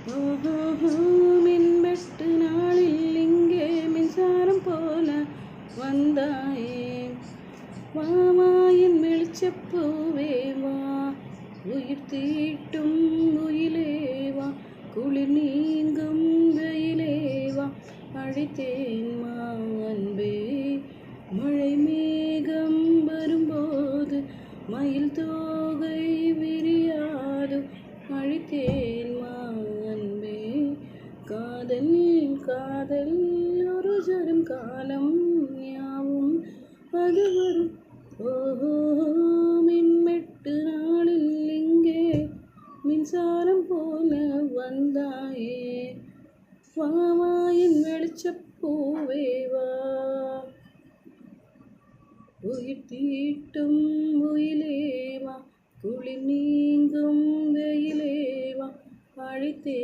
ஓஹோ மின்வெட்டு நாளில் இங்கே மின்சாரம் போல வந்தாயே. வாமாயின் வெளிச்சப்பூவே வா, உயிர் தீட்டும் உயிலே வா, குளிர் நீங்கும் வெயிலே வா, அழைத்தேன் மா அன்பே. மழை மேகம் வரும்போது மயில் தோகை விரியாது, அழைத்தேன் மா அன்பே. காதல் காதல் ஒரு ஜரும் காலம் யாவும் அது வரும். ஓஹோ மின்வெட்டு நாளில் இங்கே மின்சாரம் போல வந்தாயே. வாமாயின் வெளிச்சப்பூவே வா, உயிர் தீட்டும் உயிலே வா, குளிர் நீங்கும் வெயிலே வா, அழைத்தே